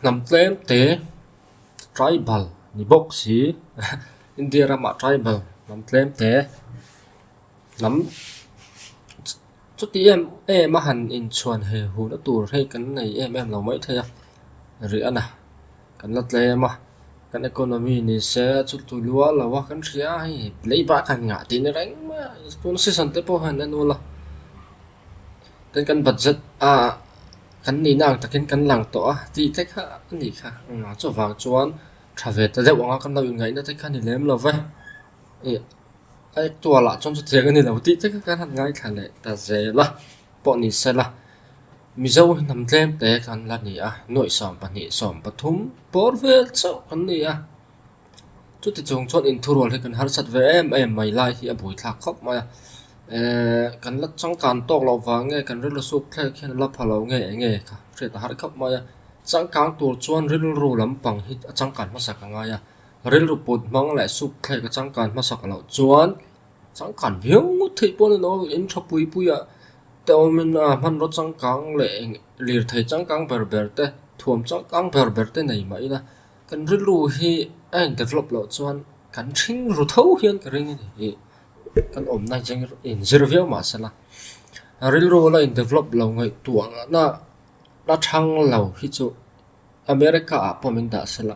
Nam tlem te tribal ni box si India rama tribal nam tlem te nam chút tí em mà hẳn in chuan he hu đã tur hay cái này em là mấy thế à rồi anh à cái lát lem mà cái economy ni sẽ chút tu lúa là wa cái gì ai lấy ba cái ngã tin đánh mà tuần season te po han anh wala cái budget cái này nàng ta cái làng to thì thích ha cái gì khác nó cho vào chuan travel ta dễ bọn cái nào ngay nó thích cái này lem là vậy ai tua lại trong chút cái này là tí thích cái hàng ngay khả lệ ta dễ là bọn này sẽ là mi dâu nằm thêm để cái là này nội sản bản địa sản bát thúng bor về sao cái này chút thì chúng chọn in thua rồi cái har sat về em mày lại thì buổi thạc khóc mà cái là trong can tóc lầu vàng nghe cái rất là sụp thế khi là phá lầu nghe cả sẽ ta har khóc mà trong can tuổi chọn rất là ru lắm bằng hit trong can mà sạc ngay rất là bột mong lại sụp thế cái trong can mà sạc lầu chọn trong can hiếu thì bọn nó in cho bụi tao mình man nó trong can lệ liệt thấy trong can berber te thuồng trong can berber te này mà là cái rất là hi anh develop lầu chọn cái chính rồi thấu hiền cái này thì cái ổn này chẳng in zero mà sẽ là railroad là in develop lâu ngày tuổi nó thăng lâu khi chỗ America ở mình đã sẽ là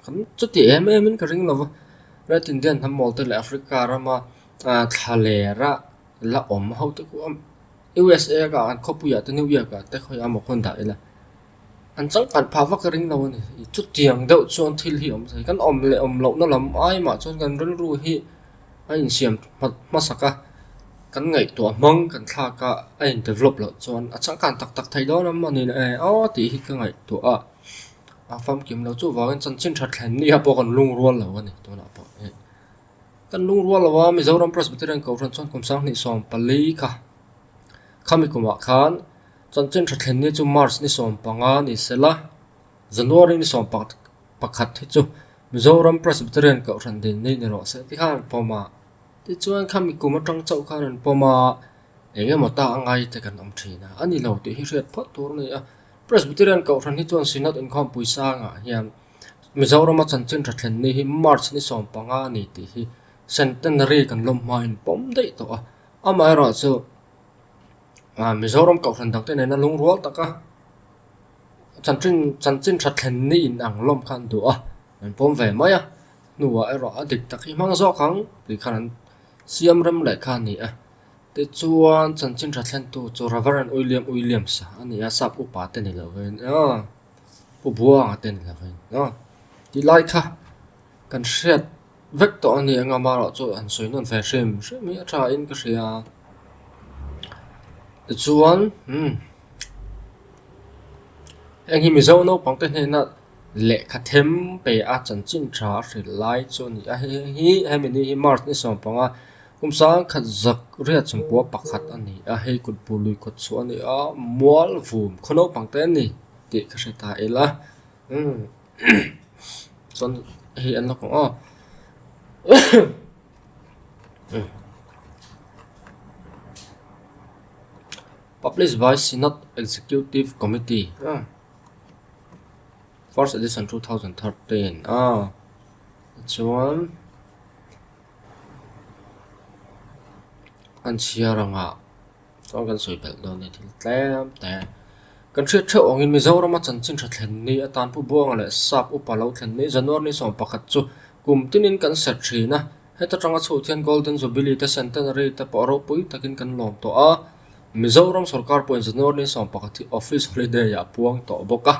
cái chút thì em cái ring lâu ra tiền tiền thăm mall tới Africa ra mà thà lệ ra là hậu tới của USA cả anh không bây giờ tới New York cả tới khỏi một con đại là anh chẳng cần phá vỡ cái ring lâu này chút tiền đậu chọn thiên hiểm rồi cái lệ lậu nó làm ai mà cho gần railroad hi anh xem mà sao cả cái ngày tuổi mong cái thà cả anh develop lại cho anh chẳng cần tắc thay đó lắm mà nên thì cái ngày tuổi phong kiếm đâu chú vào cái chân chân thật hẳn đi học còn lung ruột là vậy tôi nào bảo cái lung ruột là vậy mình giàu lắm Presbyterian cầu chân chân cũng sáng ni som pali cả kami cũng mặc khăn chân chân thật hẳn ni chú Mars ni som panga ni sela January ni som pakhat thế chú mình giàu lắm Presbyterian cầu chân đến đây rồi sẽ thì khác bao mà thì chú anh kami cũng trong châu khăn bao mà ấy mà ta ngay thì cần ông chỉ na anh đi lâu thì hi rất phát tour này Presbyterian cầu chân hi chuan sinat in khom pui sang hiam Mizoram chân chân thật hen ni hi March ni som panga ni ti hi centenary kan lom main pom dei to amai ra chu Mizoram cầu chân dak te na lung rual taka chân chân thật hen ni in ang lom khan du an pom ve mai nuwa ra dik tak hi mang zo khang ti khan siam ram le khan ni te chuan chân chân thật hen tu chu Reverend Williams ani sap upa te ni lo ven pu buang te ni lo ven thì like ha kan shet vek to ani anga ma ro chu an soi non ve shem mi tra in ka ria te chuan anh hi mi zo no pang te ne na le kha them pe chân chin tra ri lai chu ni hi ni Mars ni som panga kum sang khat zak ria chumpo pakhat ani hei kut pului kut chu ani mual vum khono pang te ni ti ka se ta ela son hi an lo ko published by Senate Executive Committee first edition 2013 chuan anh chia rằng trong cái soi bel đó này thì tem te kan thriat theu ongin Mizoram ma chan chin thathen ni atan pu buang le sap upalo thlen ni January ni som pakhat chu kum tinin kan set thina heta tanga chu thian golden jubilee te centenary te poro pui takin kan lom to Mizoram sarkar point January ni som pakhat office holiday ya puang to boka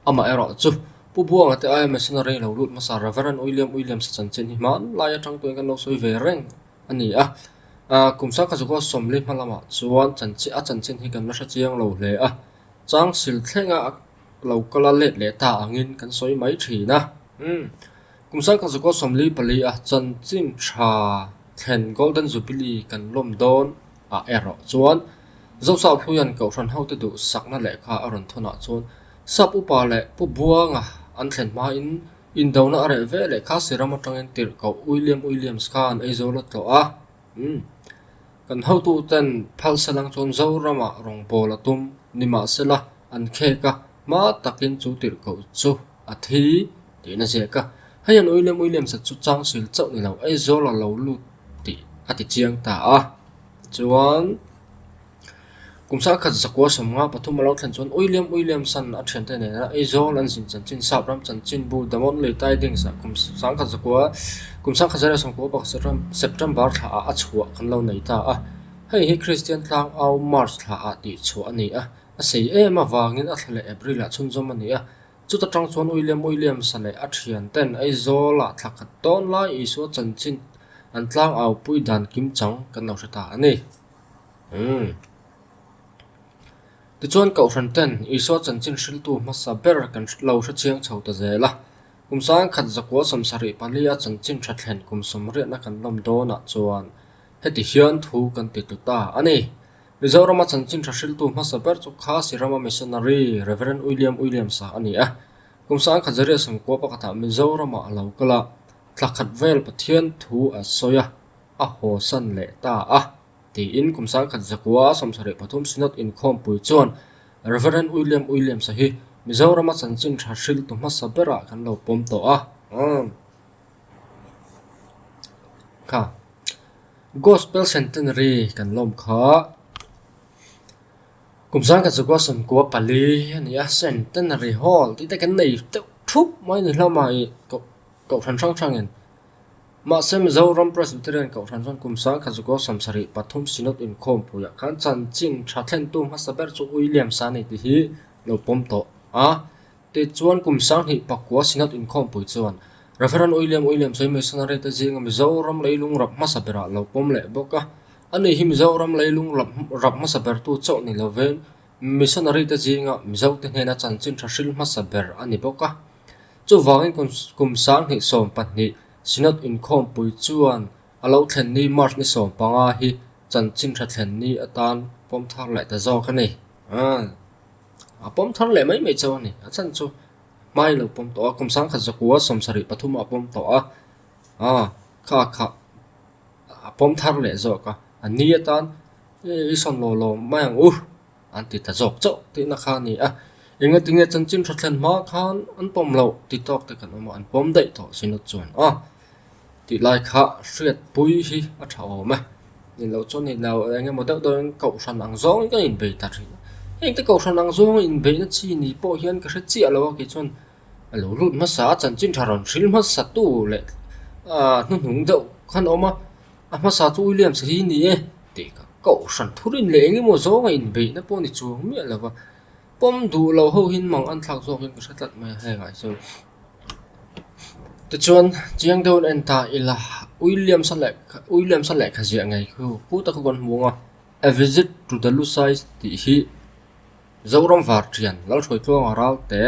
ama ero chu pu buang ate ai missionary lo lut ma sa Reverend Williams chan chin hi man la ya tang tu kan lo soi ve reng ani kum sa ka chu ko somli malama chuan chan chin hi kan la chiang lo le chang sil thlenga lo kala le ta angin kan soi mai thina kum sa ka chu ko somli pali chan chin tha then golden jubilee kan lom don ero chuan zo sa phuyan ko ran hau te du sakna le kha aron thona chuan sap upa le pu buanga an thlen ma in dona are ve le kha sirama tangen tir ko Williams khan ei zo la to kan hau tu ten phal salang chon zo rama rong bola tum nima sela an khe ka ma takin chu tir ko chu athi ti na je ka hayan William sa chu chang sil chau ni lo ai zo lo lu ti ati chiang ta a chuan kumsa khat zakwa samnga pathum lo thlan chuan William san a then te ne na ai zo lan sin chan chin sap ram chan chin bu damon le tai ding sa kumsa khat zakwa kumsa khat zara sam ko ba September tha a chhuwa kan lo nei ta a hei hi Christian tlang au March tha a ti chu ani a sei ema wangin a thle April a chun zom ani a chuta tang chuan William sa le a thian ten ai zo la thakhat ton lai isu chan chin an tlang au pui dan kim chang kan lo ta ani ti chuan cậu ran ten isu chan chin hril tu masa ber kan lo hra chiang chho ta zela kumsang khat zakwa samsari palia chan chin tha thlen kumsum re na kan lom do na chuan heti hian thu kan ti tu ta ani Mizoram chan chin tha hril tu masa ber chu kha sirama missionary Reverend William sa ani a kumsang khat zare sam ko pa katha Mizoram a lo kala thlakhat vel pathian thu a soya a ho san le ta a ti in kumsang khat zakwa samsari pathum sinat in khom pui chuan Reverend William sa hi Mizoram chan chin tha hril tu masa bera kan lo pom to a kha Gospel Centenary kan lom kha kumsang khat zakwa sam ko pali ani a Centenary Hall ti ta kan nei thup mai ni hlamai ko than thang en ma sem Mizoram Presbyterian ko than kumsang khat zakwa samsari pathum sinat in khom puya khan chan chin tha thlen tu masa ber chu William sa ni ti hi lo pom to a te chuan kumsang hi pakwa sinat in khom pui chuan Reverend William sai missionary ta jinga Mizoram leilung rap masa bera lo pom le boka ani hi Mizoram leilung rap masa ber tu chaw ni lo ven missionary ta jinga mizo te hena chan chin tha hril masa ber ani boka chu wangin kumsang hi som pahni sinat in khom pui chuan alo thlen ni March ni som panga hi chan chin tha thlen ni atan pom thar le ta zo ka ni a pom thar le mai chaw ni a chan chu mai lo pom to kumsang khat zakwa samsari pathum a pom to kha pom thar le zo ka ani atan i son lo mang anti ta zok chaw ti na kha ni a inga tinge chan chin tha thlen ma khan an pom lo ti tok te kan mo an pom dei to sinut chuan ti lai kha hriat pui hi a thao ma ni lo chon ni lo enga mo do cậu san ang zong ka in be ta ri eng te cậu san ang zong in be na chi ni po hian ka hre chi alo ki chon alo lut ma sa chan chin tharon thril ma sa tu le nu nung do khan oma a ma sa chu William sa hi ni e ti ka cậu san thurin le engi mo zong in be na po ni chuang mi ala wa pom du lo ho hin mang an thak zo hin ka hretlat mai hai ngai so te chuan chiang don en ta ila William sa le kha zia ngai ku ta ko gon muanga a visit to the Lusai ti hi Zoram var trian lal thoi chuang aral te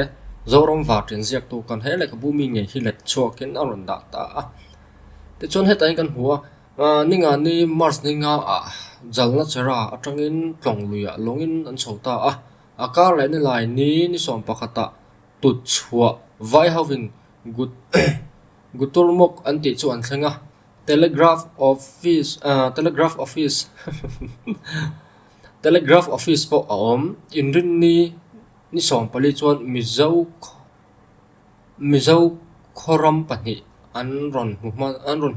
Zoram var trian ziak tu kan hele ka bumi nge hi let chokin aron da ta te chuan he tai kan huwa ninga ni Mars ninga jalna chera atangin tlong luya longin an chhota akar le ni lai ni som pakhata tut chhuwa vai havin guturmok anti chuan thlenga telegraph office po om inrin ni som pali chuan mizo khoram pani an ron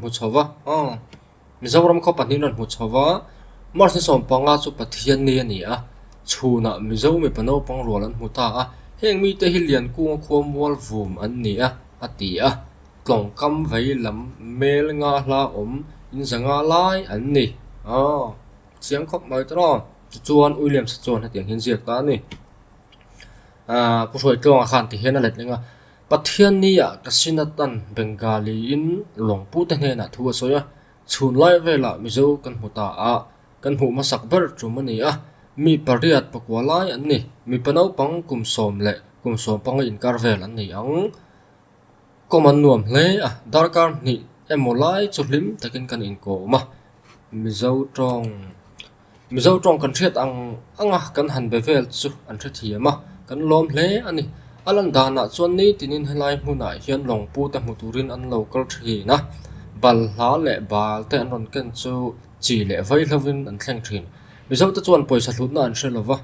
hu chawa Mizoram kho pani ron hu chawa Mars ni som panga chu pathian ni ani chuna mizo mi pano pang rolan huta heng mi te hilian ku khom wal vum an ni ati tlong kam vei lam mel nga hla om in zanga lai an ni chiang khop mai tro chuan William sa chuan hatiang hin ziak ta ni pu roi tlong khan ti hena let lenga pathian ni kasinatan Bengali in longpu te hne na thu soya chun lai vela mizo kan huta kan hu masak ber chumani mi pariat pakwalai an ni mi panau pang kum som pang in karvel an ni ang koman nuam hle darkar ni emolai chulim takin kan in ko ma mizo tong kan thiat anga kan han bevel chu an thia thiama kan lom hle ani alan dana chuan ni tinin helai hmuna hian longpu ta hmuturin an local thi na bal hla le bal te an ron ken chu chi le vai hlovin an thleng thin mizo ta chuan poisa hlutna an hrelova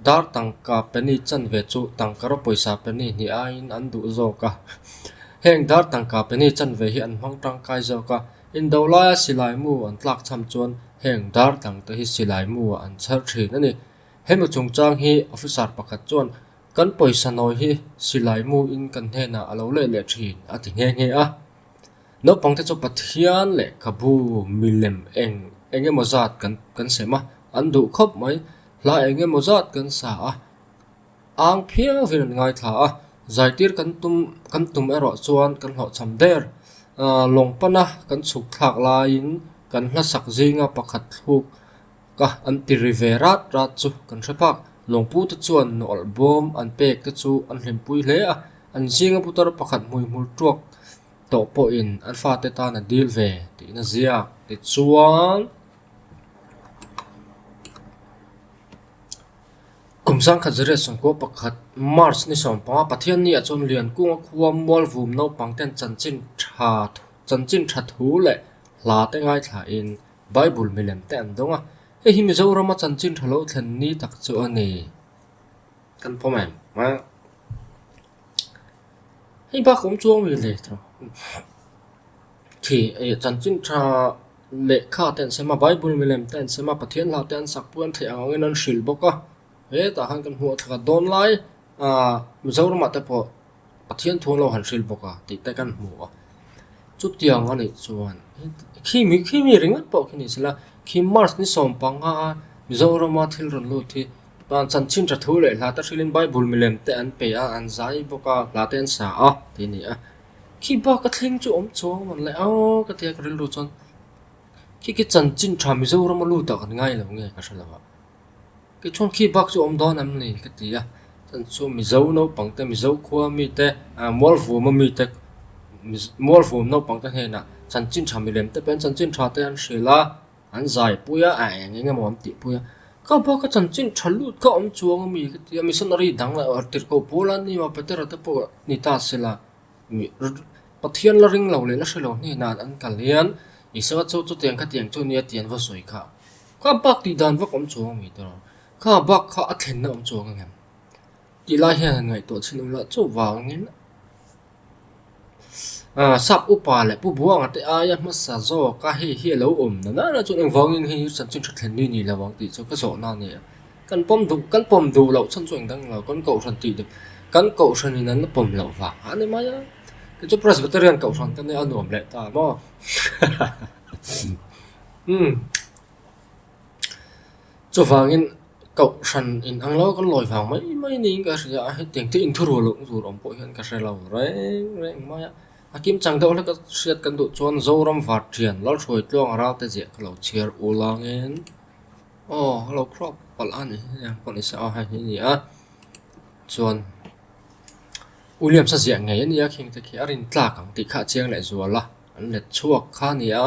dar tangka penny chan ve chu tangkaro poisa penny ni a in an du zo ka heng dar tangka penny chan ve hi an hmang tang kai zo ka in dolaya silai mu an tlak cham chuan heng dar tang te hi silai mu an char thin ani hemu chung chang hi officer pakhat chuan kan poisa noi hi silai mu in kan hena alo le thin a ti nge a no pangte chu pathian le kabu milem enge mozat kan sema an du khop mai la enge mozat kan sa a ang phia vin ngai tha a zaitir kan tum ero chuan kan ho cham der longpana kan chuk thak la in kan hla sak zinga pakhat thuk ka an ti riverat rat chu kan threpak longpu te chuan no album an pek te chu an hlimpui hle a an zinga putar pakhat mul tuak to po in an fa te ta na deal ve ti na zia ti chuan kumsang khazare songko pakhat mars ni som pa pathian ni achon lian ku khuam mol vum no pangten chanchin tha thu le la te ngai tha in bible milem te an donga he hi mizorama chanchin thalo thlen ni tak chu ani kan pomem ma hei ba khom chuang mi le tro thì chanchin tha le kha ten sema bible milem ten sema pathian la ten sak puan the ang an shil boka he ta han kan hu thaka don lai mizorama te po pathian thon lo han shil boka ti te kan hu chút tiang ani chuan khi mi ringat po khini sila khi mars ni som panga mizorama thil ron lu thi pan chanchin tha thu le la ta thilin bible milem te an pe a an zai boka la ten sa a ti ni a khi ba ka thleng chu om chong man le a ka te ka ril lu chon khi ki chanchin tha mizorama lu ta kan ngai lo nge ka shala cái chon khi bak chu om don am ni ka ti a chan chu mizo no pangte mizo khwa mi te mol vu ma mi te mol vu no pangte he na chanchin tha mi lem te pen chanchin tha te an shela an zai puya a nge mom ti puya ka ba ka chanchin thalut ka om chuang mi ka ti missionary dang la artir ko polan ni ma peter ta po ni ta sela mi pathian la ring lo le la shelo ni na an kalian isa chu tiang ka tiang chu ni tian va soi kha ka bak ti dan va kom chuang mi to ka bak kha athen na om chuang ngam ti la hian ngai to chinum la chu wang nin sap upa le pu buang ate aya ma sa zo ka hi lo na chu eng wang in hi san chin thlen ni la wang ti chu ka zo na ni kan pom du lo chan chuang dang lo kan ko ran ti de kan ko ran ni nan pom lo wa ani ma ya cái chỗ presbyterian cậu rằng cái này ăn ổn lệ ta mà chỗ vàng in cậu rằng in ăn lâu con lòi vàng mấy ní cái gì hết tiền thì in thua lượng dù ông bội hiện cái gì lâu đấy mà kim chẳng đâu là cái chuyện cần độ chọn dâu ram phát triển lót rồi luôn ra tới diện cái lâu chia u lang in lâu crop còn ăn này còn sao hay gì á chọn William sa ziang ngai ania khing te khi arin tla kang ti kha chiang le zuala an le chuak kha nia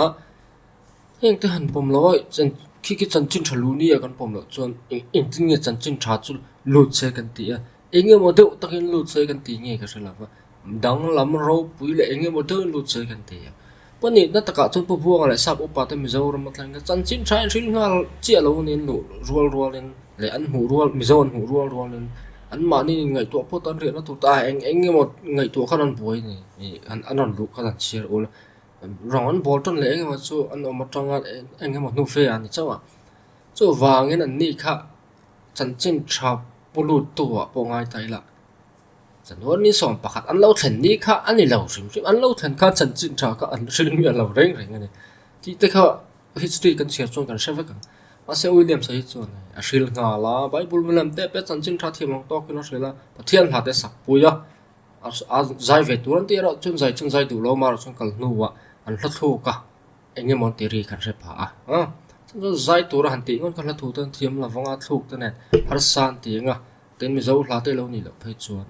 heng te han pom loi chen khi chanchin thalu ni kan pom lo chon in tin nge chanchin tha chu lu che kan ti a enge mo de takin lu che kan ti nge ka sala ba dang lam ro pui le enge mo de lu che kan ti pani na taka chon pu buang le sap upa te mizoram matlang ka chanchin tha rin ngal chi lo nin lu rual nin le an hu rual mizon hu rual nin an ma ni ngai to po tan re na tu ta eng một ngai to khan boi ni an lu khan chiar ul ron bolton le eng ma chu an ma tanga eng ma nu fe an chawa chu wangin an ni kha chanchin tha pulu to po ngai tai la chan won ni som pakhat an lo thlen ni kha ani lo rim an lo thlen kha chanchin tha ka an rin mi lo reng ani ti te kha history kan share chon kan share kan ase William sai chon a shil nga la bible milam te pe chanchin tha thimong to kino shela pathian ha te sak puya a zai ve turan ti ra chun zai du lo mar chun kal nuwa an hla thu ka enge mon ti ri kan re pha chun zai tur han ti ngon kan hla thu tan thiam la wanga thuk ta ne har san ti nga ten mi zo hla te lo ni lo phei chuan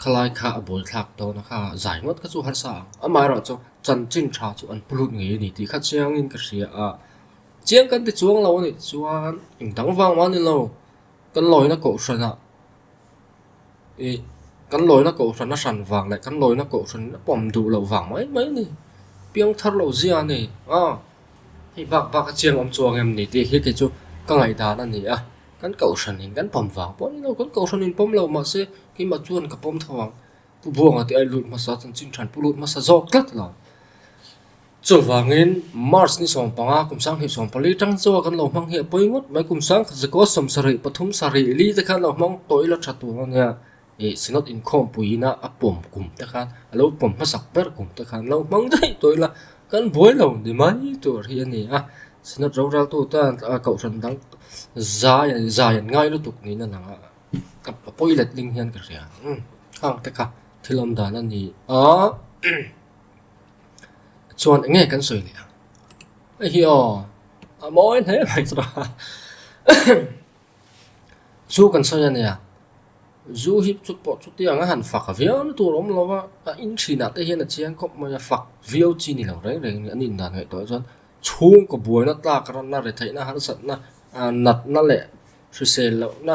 khalai kha bol thak to na kha zai ngot ka chu har sa amai ro chu chanchin tha chu an pulut nge ni ti kha chiang in ka ria chiang kan ti chuang lo ni chuan ing dang wang ma ni lo kan loi na ko sana kan loi na ko sana san wang le kan loi na ko san pom du lo wang mấy ni piang thar lo zia ni hi bak chiang om chuang em ni ti hi ke chu ka ngai da na ni kan kau san in kan pom wang pon lo kan kau san in pom lo ma se ki ma chuan ka pom thawang pu buang ati ai lut ma sa chan ching than pulut ma sa zok tlat lo chu wangin mars ni som panga kum sang hi som pali tang chu kan lo mang hi poingot mai kum sang kha ko som sari pathum sari li ta khan lo mang toilet thatu anga e sinot in khom puina a pom kum ta khan alo pom ma sak per kum ta khan lo mang dai toila kan boi lo di mai to hi ani a sinot ro ral tu ta kau san dang zai ngai lu tuk ni na nga ka poilet ling hian ka ria khang ta kha thilom dan ani a chuan nghe kan soi le ai hi a moi thế mai ra zu kan soi ani à zu hip chút po chút tiang a han fak a vian tu rom lawa a in thina te hian a chiang khop ma fak viau chi ni lo reng reng ni anin dan ngai to chuan chung ko buai na ta karan na re thai na han sat na nat na le sel lo na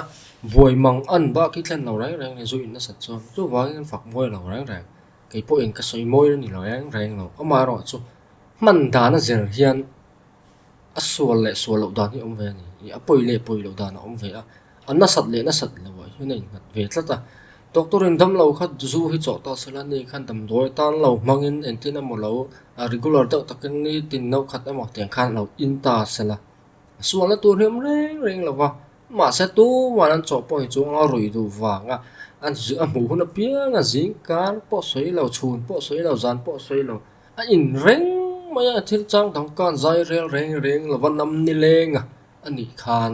buai mang an ba ki thlen lo reng reng ni zu in na sat chuan chu wang fak moi lo reng reng cái po in ka soi moi ni lo reng reng lo ama ro chu man da na zer hian a sual le sual lo dan hi om ve ni a poi lo dan om ve a an na sat lo wa hu nei ngat ve tlata doctor in dam lo khat zu hi chaw ta sala ni khan dam doi tan lo mangin entina mo lo a regular ta takin ni tin no khat amo tiang khan lo in ta sala sual la tur hem reng reng lo wa ma se tu wanan chaw poi chu a roi du wa nga an zu a mu na pia nga jing kan po soi lo chun po soi lo zan po soi lo a in reng maya thil chang dang kan zai rel reng reng lo van nam ni lenga ani khan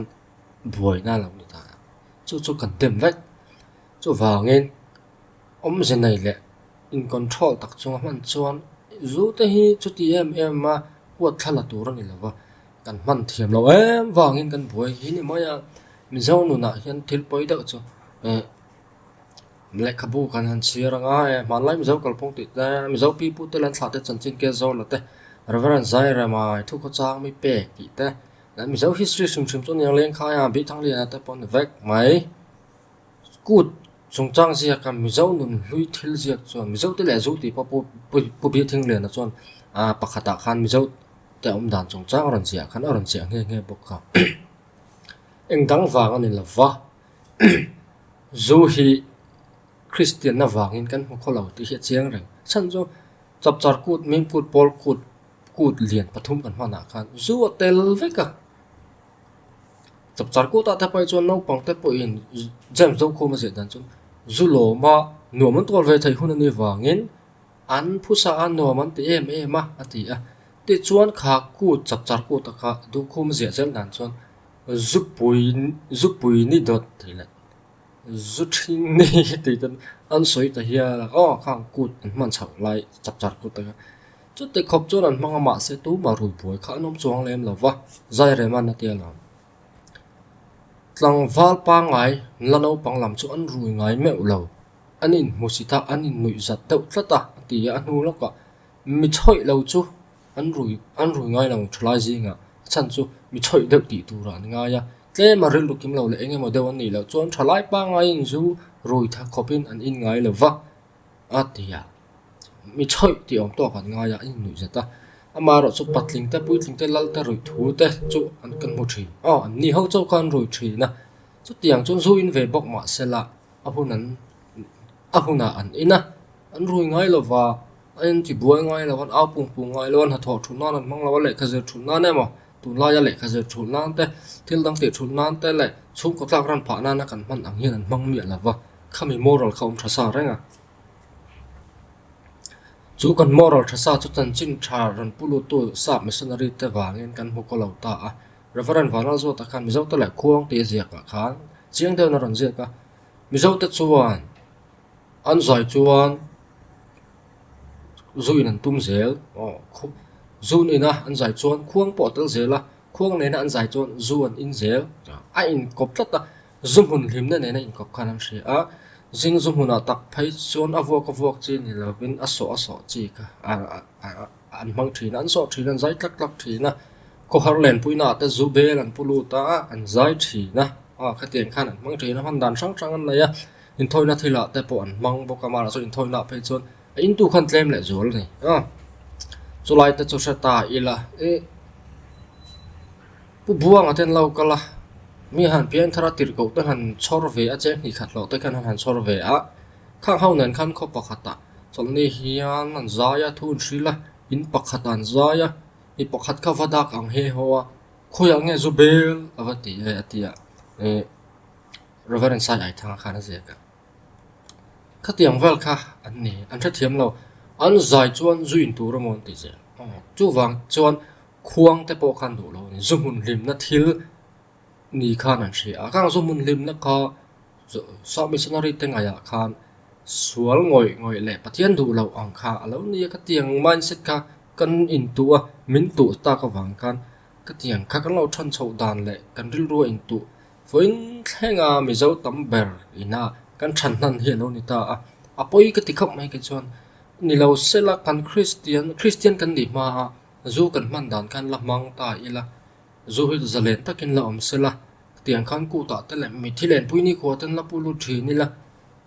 buai na lo ni ta chu kan tem vek chu wangin om je nei le in control tak chung man chuan zu te hi chu ti em ma wat thala tur ni lawa kan man thiam lo em wangin kan buai hi ni maya mi zo nu na hian thil poi da chu le khabu kan han chiranga man lai mi zo kal pong ti ta mi zo pi pu te lan thla te chan chin ke zo la te reverend zai ra ma thu ko chang mi pe ti te na mi zo history sum sum chon yang leng kha ya bi thang lian ta pon vek mai cút chung chang zia kam mi zo nun hlui thil zia chuan mi zo te le zo ti pa pu bi thing le na chuan a pakhata khan mi zo te om dan chung chang ran zia khan ran zia nge bok kha eng dang wang ani lawa zo hi Christian na wangin kan mo kholo ti hi chiang reng chan zo chap char kut mim kut pol kut lian pathum kan hmana khan zo tel veka chap char kut ta pai chuan no pang te po in jam zo kho ma se dan chun zu lo ma no man tol ve thai hun ani wangin an phusa an no man te em ma ati a te chuan kha kut chap char kut ta kha du khum zia zel dan chuan zupui ni dot thila zuthing ni ti tan an soi ta hia la khang kut an man chau lai chap char kut ta chu te khop chuan an manga ma se tu ma rui boi kha nom chuang lem lawa zai re man na te la tlang wal pa ngai lano panglam chu an rui ngai me ulo anin musita anin nui zat teu tlata ti ya anu loka mi choi lo chu an rui ngai lang thlai jinga chan chu mi choi deuh ti tu ran nga ya tle ma ril lukim lo le enge mo dewan ni lo chuan thlai pa ngai in zu rui tha khopin an in ngai lo wa atia mi choi ti om to kan nga ya in nui zata ama ro chu patling te puitling te lal te roi thu te chu an kan mu thi an ni ho chu kan roi thi na chu tiang chun zu in ve bok ma sela ahuna an ina an rui ngai lo wa an ti buai ngai lo an au pung ngai lo an ha tho thu na an mang lo le khazer thu na ne mo tu la ya le khazer thu na te thil dang te thu na te le chung ko tlak ran pha na kan man ang hian an mang mi la wa khami moral khom thasa renga chu kan moral thasa chu chan chin tha ran pulu tu sa missionary te wangin kan hu ko lo ta a reverend vanal zo ta khan mi zo ta le khuang te zia ka khan chiang de na ran zia ka mi zo ta chuan an zai chuan zuin an tum zel zun ina an zai chuan khuang po tel zela khuang ne na an zai chuan zuan in zel a in kop tlata zum hun hlim na ne na in kop khan am hri a zing zum huna tak phai chuan avok chi ni lovin aso chi ka an mang thin an so thin an zai tlak thina ko harlen puina ta zubel an pulu ta an zai thina khatien khan an mang thina han dan sang an la ya in thoina thila te po an mang boka mara so in thoina phei chuan in tu khan tlem le zol ni chulai te chu ta ila pu buang aten lo kala mi han pian thara tir ko te han chor ve a che ni khat lo te kan han chor ve a khang hau nen khan kho pakhata chol ni hian an zaya thun shrila in pakhatan zaya i pakhat ka vadak ang he hoa khoya nge zubel avati atia reverend sai ai thang khana je ka khatiang vel kha an ni an tha thiam lo an zai chuan zuin tur mon ti je chu wang chuan khuang te po khan du lo ni zumun lim na thil ni khan an thri a kang zumun lim na kha so missionary te ngaya khan sual ngoi le pathian du lo ang kha alo ni ka tiang mindset kha kan in tu a min tu ta ka wang kan ka tiang kha kan lo than chho dan le kan ril ro in tu voin thenga mi zo tam ber ina kan than nan hi lo ni ta a poi ka ti khop mai ke chuan ni lo sela kan christian kan ni ma zu kan man dan kan la mang ta ila zu hi zalen takin la om sela tiang khan ku ta te le mi thilen pui ni ko tan la pulu thi ni la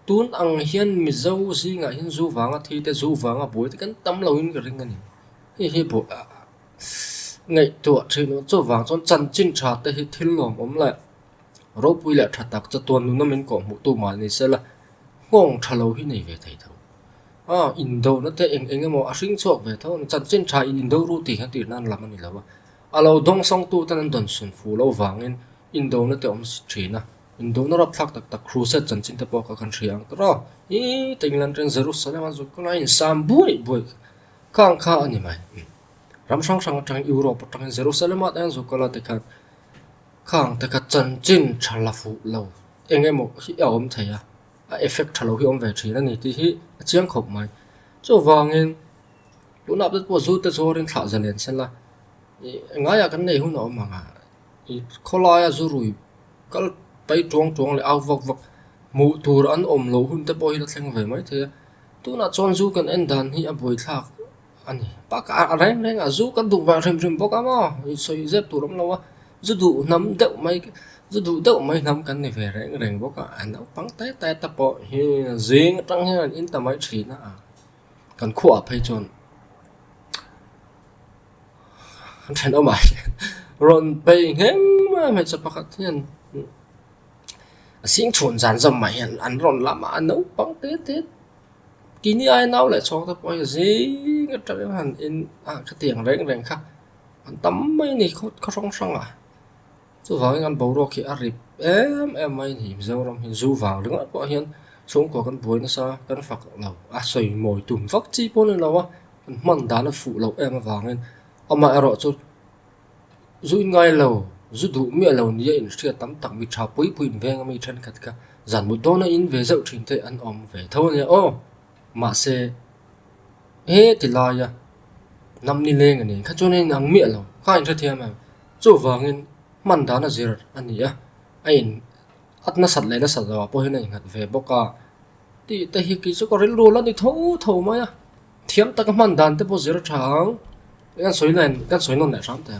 tun ang hian mi zo si nga hin zu wanga thi te zu wanga boi te kan tam lo in ka ring ani hi bo ngai tu thino chu wang chon chan chin tha te hi thil lom om la ro pui la tha tak cha ton nu na min ko mu tu ma ni sela ngong thalo hi nei ve thai tho indo na te eng mo a hring chok ve tho chan chin tha indo ru ti han ti nan lam ani lawa alo dong song tu tan don sun fu lo wangin indo na te om thina indo na rap thak tak cruise chan chin te po ka kan riang tro i tinglan tren jerusalem an zu ko na in sam bui kang kha ani mai ram sang tang europe tang jerusalem at an zu ko la te kha khang te kha chan chin thala fu lo enge mo hi om thaya a effect thalo hi om ve thina ni ti hi chiang khop mai chu wangin lu nap te po zu te zorin thla zalen sen la nga ya kan nei hu no ma nga i khola ya zurui kal pai tuang le aw vak mu tur an om lo hun te poi la thleng ve mai the tu na chon zu kan en dan hi a boi thak ani pa ka reng a zu kan du wa rem bo ka ma i soi zep tu rom lo wa zu du nam deuh mai nam kan ni ve reng bo ka an pang te ta po hi zing tang hi in ta mai thi na kan khu a phei chon thành ở mày rồi bây nghe mà mày sẽ bắt thiên xin chuẩn giản dầm mày ăn rồi làm ăn nấu bằng tết kí ni ai nấu lại cho tao bây gì cái trời hàn in cái tiền rèn khác ăn tắm mấy này có xong à chú vào ăn bầu rồi khi ăn rịp em mấy thì dâu rong hiện du vào đứng ở bỏ hiên xuống của con bối nó sao con phật lẩu sồi mồi tùm vắt chi bố lên lẩu mặn đá nó phụ lẩu em vào lên ông mà rõ chút dù ngay lầu dù đủ mẹ lầu như vậy sẽ tắm tặng bị trào bụi về ngay chân khát cả giản một đôi nó in về dậu trình thể ăn ôm về thôi nhá mà xe hết thì lo ya năm đi lên cái này khách cho nên ăn mẹ lầu khai anh cho thêm mà chỗ vàng in mặn đá nó gì rồi anh nhỉ anh ắt nó sạch lấy nó sạch rồi bôi này ngặt về bốc cả thì tại cái chỗ có rít luôn là thì thấu mà thiếm ta cái mặn đá thì bôi gì rồi chẳng cái sỏi này cái sỏi nó lại sáng thế